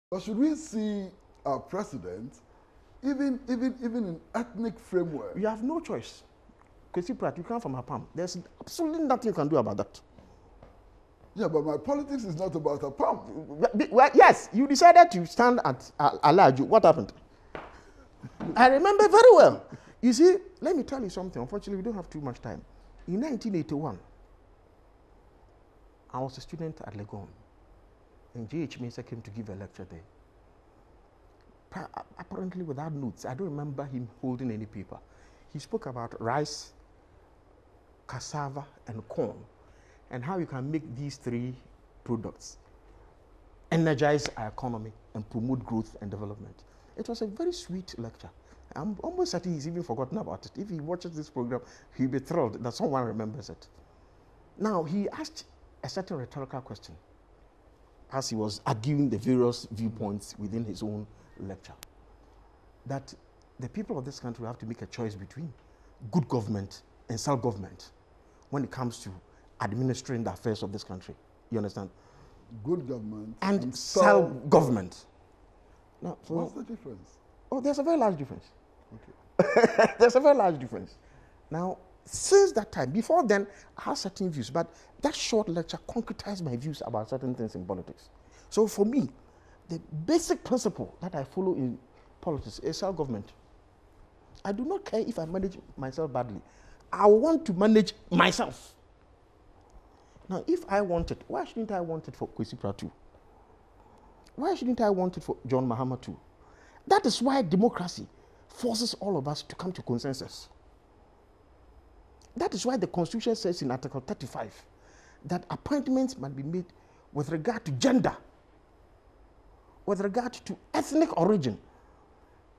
Or should we see our president even in ethnic framework? You have no choice. Kwesi Pratt, you come from a palm. There's absolutely nothing you can do about that. Yeah, but my politics is not about a palm. Well, yes, you decided to stand at Alaju. What happened? I remember very well. You see, let me tell you something. Unfortunately, we don't have too much time. In 1981, I was a student at Legon, and J.H. Mensah came to give a lecture there. Apparently without notes. I don't remember him holding any paper. He spoke about rice, cassava, and corn, and how you can make these three products energize our economy and promote growth and development. It was a very sweet lecture. I'm almost certain he's even forgotten about it. If he watches this program, he'll be thrilled that someone remembers it. Now, he asked a certain rhetorical question as he was arguing the various viewpoints within his own lecture, that the people of this country have to make a choice between good government and self-government when it comes to administering the affairs of this country. You understand? Good government and self-government. Now, so what's the difference? Oh, there's a very large difference. Okay. There's a very large difference. Now, since that time, before then, I had certain views, but that short lecture concretized my views about certain things in politics. So for me, the basic principle that I follow in politics is self-government. I do not care if I manage myself badly. I want to manage myself. Now, if I want it, why shouldn't I want it for Kwesi Pratt too? Why shouldn't I want it for John Mahama too? That is why democracy forces all of us to come to consensus. That is why the Constitution says in Article 35 that appointments must be made with regard to gender, with regard to ethnic origin.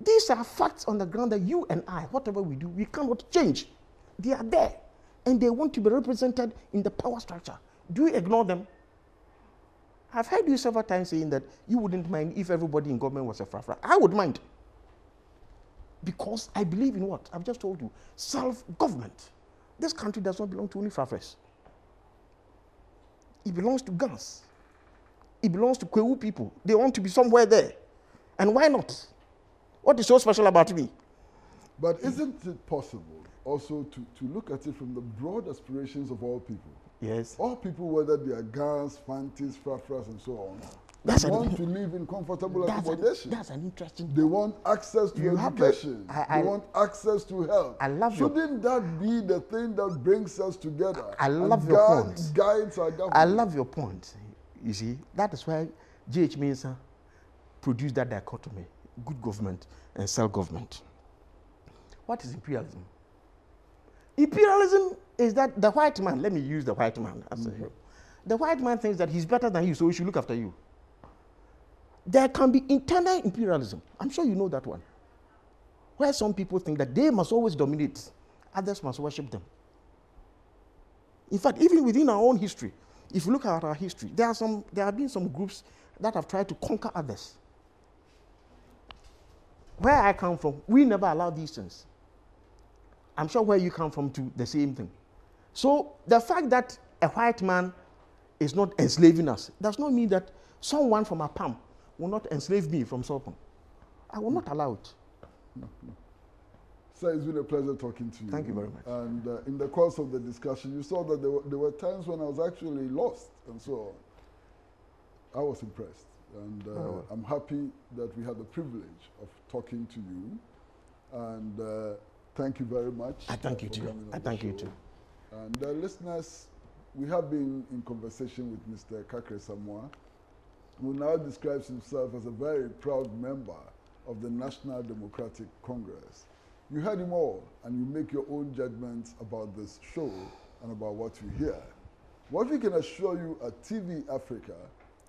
These are facts on the ground that you and I, whatever we do, we cannot change. They are there, and they want to be represented in the power structure. Do you ignore them? I've heard you several times saying that you wouldn't mind if everybody in government was a frafra. I would mind. Because I believe in what? I've just told you. Self-government. This country does not belong to only frafras. It belongs to Gans. It belongs to Kwewu people. They want to be somewhere there. And why not? What is so special about me? But isn't it possible also to look at it from the broad aspirations of all people? Yes. All people, whether they are Gans, Fantis, Frafras, and so on, they want to live in comfortable accommodation. That's an interesting. They want access to education. They want access to health. Shouldn't that be the thing that brings us together? I love your point. Guides our government. I love your point. You see, that is why J.H. Mensah produced that dichotomy: good government and self-government. What is imperialism? Imperialism is that the white man, let me use the white man as a hero. The white man thinks that he's better than you, so he should look after you. There can be internal imperialism. I'm sure you know that one. Where some people think that they must always dominate, others must worship them. In fact, even within our own history, if you look at our history, there have been some groups that have tried to conquer others. Where I come from, we never allow these things. I'm sure where you come from too, the same thing. So the fact that a white man is not enslaving us does not mean that someone from a palm will not enslave me from Sopon. I will not allow it. Sir, it's been a pleasure talking to you. Thank you very much. And in the course of the discussion, you saw that there were times when I was actually lost and so on. I was impressed. And I'm happy that we had the privilege of talking to you. And thank you very much. I thank you too. I thank you too. And listeners, we have been in conversation with Mr. Kakra Essamuah, who now describes himself as a very proud member of the National Democratic Congress. You heard him all, and you make your own judgments about this show and about what you hear. What we can assure you at TV Africa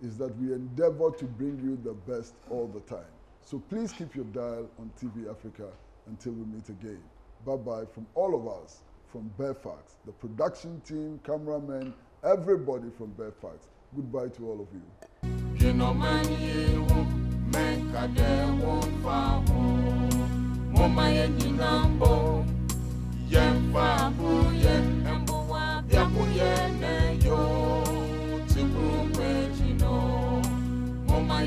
is that we endeavor to bring you the best all the time. So please keep your dial on TV Africa until we meet again. Bye-bye from all of us, from Fairfax, the production team, cameramen, everybody from Fairfax. Goodbye to all of you. Mama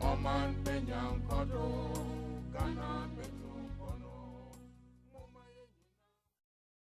Oman Penyan